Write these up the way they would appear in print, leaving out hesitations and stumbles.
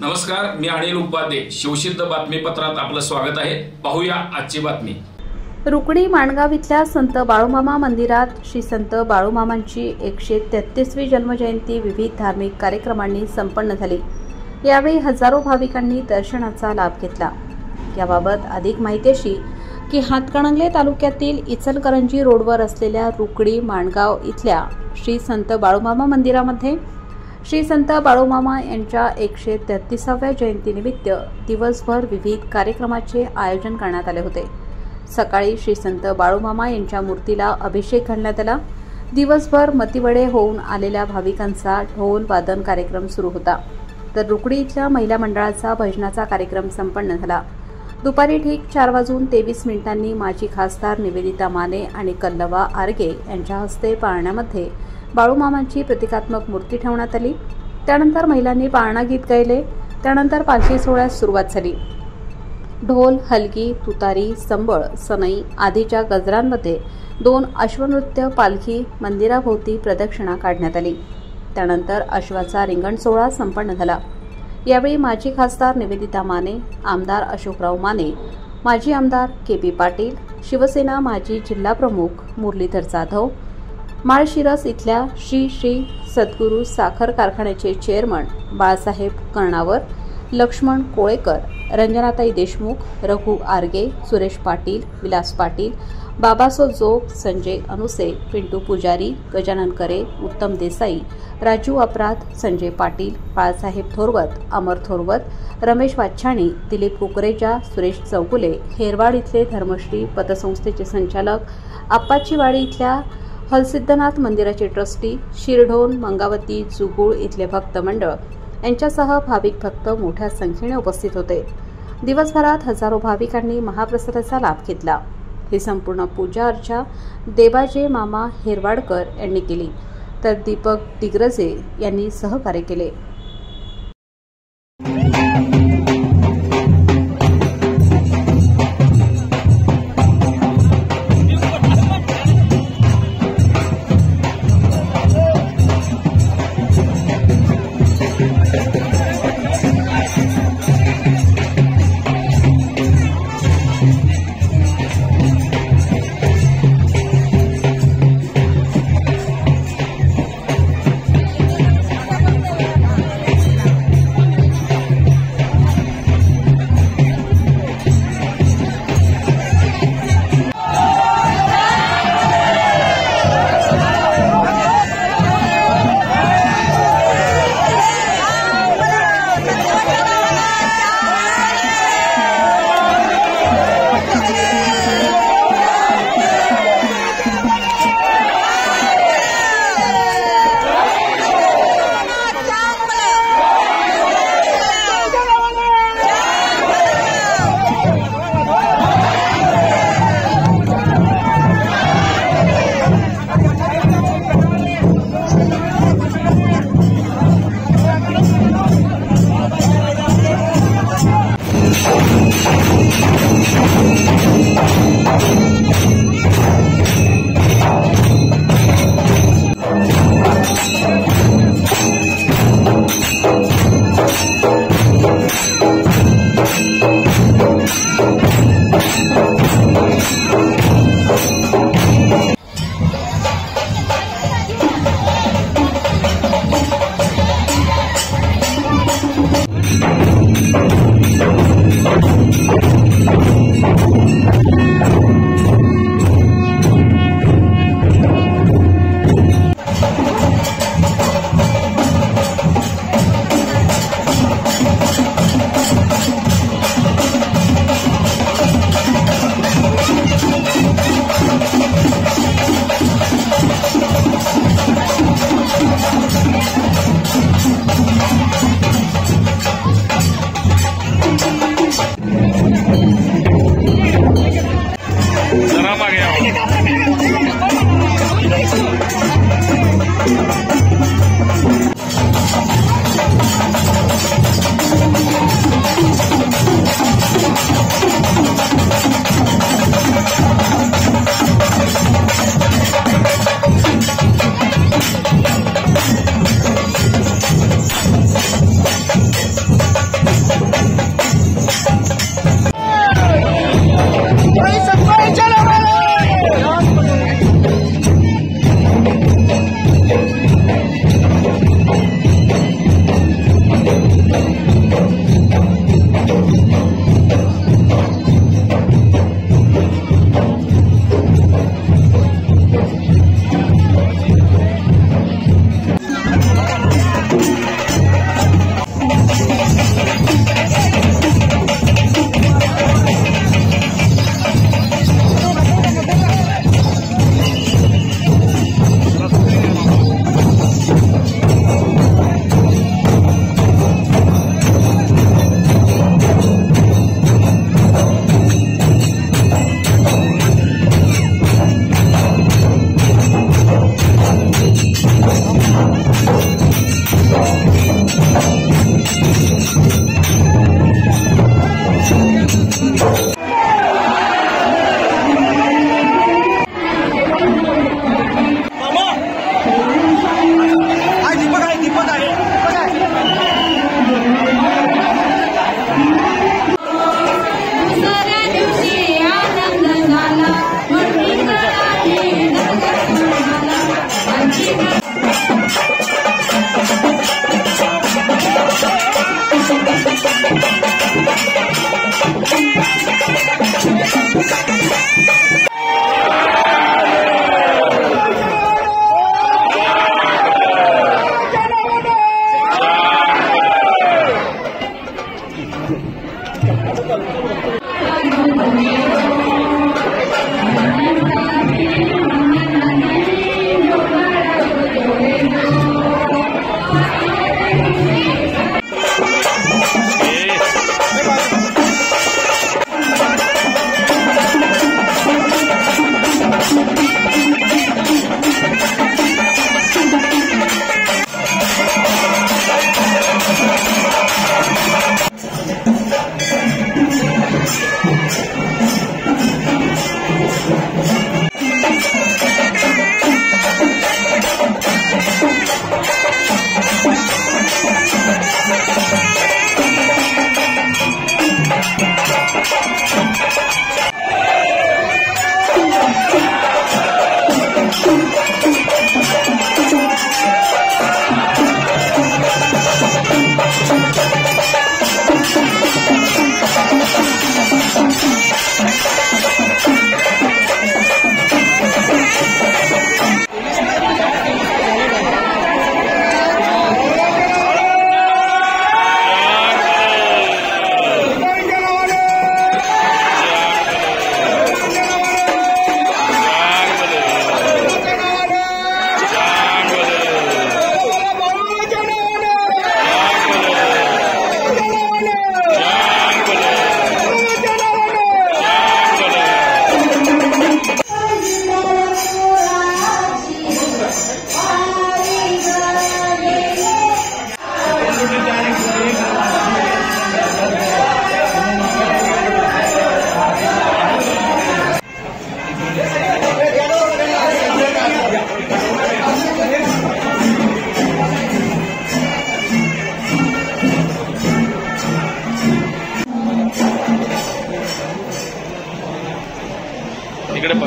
नमस्कार, मी अनिल उपाध्ये. शिवसिद्ध बातमीपत्रात आपलं स्वागत आहे. पाहूया आजची बातमी. रुकडी माणगाव इथल्या संत बाळूमामा मंदिरात श्री संत बाळूमामांची 133वी जन्मजयंती विविध धार्मिक कार्यक्रमांनी संपन्न झाली. यावेळी हजारो भाविकांनी दर्शनाचा लाभ घेतला. याबाबत अधिक माहिती अशी की हातकणंगले तालुक्यातील इचलकरंजी रोडवर असलेल्या रुकडी माणगाव इथल्या श्री संत बाळूमामा मंदिरामध्ये श्री संत बाळूमामा यांच्या 133व्या जयंतीनिमित्त दिवसभर विविध कार्यक्रमाचे आयोजन करण्यात आले होते. सकाळी श्री संत बाळूमामा यांच्या मूर्तीला अभिषेक घालण्यात आला. दिवसभर मतिवडे होऊन आलेल्या भाविकांचा ढोल वादन कार्यक्रम सुरू होता. तर रुकडी इथल्या महिला मंडळाचा भजनाचा कार्यक्रम संपन्न झाला. दुपारी ठीक 4:23 माजी खासदार निवेदिता माने आणि कल्लवा आर्गे यांच्या हस्ते पाळण्यामध्ये बाळूमामांची प्रतिकात्मक मूर्ती ठेवण्यात आली. त्यानंतर महिलांनी पाळणा गीत गायले. त्यानंतर पालखी सोहळ्यास सुरुवात झाली. ढोल, हलगी, तुतारी, संबळ, सनई आदीच्या गजरांमध्ये 2 अश्वनृत्य पालखी मंदिराभोवती प्रदक्षिणा काढण्यात आली. त्यानंतर अश्वाचा रिंगण सोहळा संपन्न झाला. यावेळी माजी खासदार निवेदिता माने, आमदार अशोकराव माने, माजी आमदार के.पी. पाटील, शिवसेना माजी जिल्हाप्रमुख मुरलीधर जाधव, माळशिरस इथल्या श्री श्री सद्गुरू साखर कारखान्याचे चेअरमन बाळासाहेब कर्णावर, लक्ष्मण कोळेकर, रंजनाताई देशमुख, रघु आर्गे, सुरेश पाटील, विलास पाटील, बाबासो जोग, संजय अनुसे, पिंटू पुजारी, गजानन करे, उत्तम देसाई, राजू अपराध, संजय पाटील, बाळासाहेब थोरवत, अमर थोरवत, रमेश वाच्छाणी, दिलीप कुकरेजा, सुरेश चौगुले, हेरवाड इथले धर्मश्री पतसंस्थेचे संचालक, आप्पाचीवाडी इथल्या हलसिद्धनाथ मंदिराचे ट्रस्टी, शिरढोण, मंगावती, जुगुळ इथले भक्त मंडळ यांच्यासह भाविक भक्त मोठ्या संख्येने उपस्थित होते. दिवसभरात हजारो भाविकांनी महाप्रसादाचा लाभ घेतला. ही संपूर्ण पूजा अर्चा देबाजे मामा हेरवाडकर यांनी केली, तर दीपक दिग्रजे यांनी सहकार्य केले.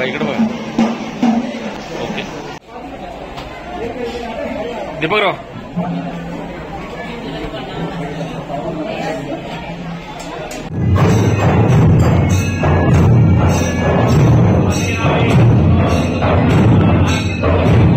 इकडे बघा ओके दीपकराव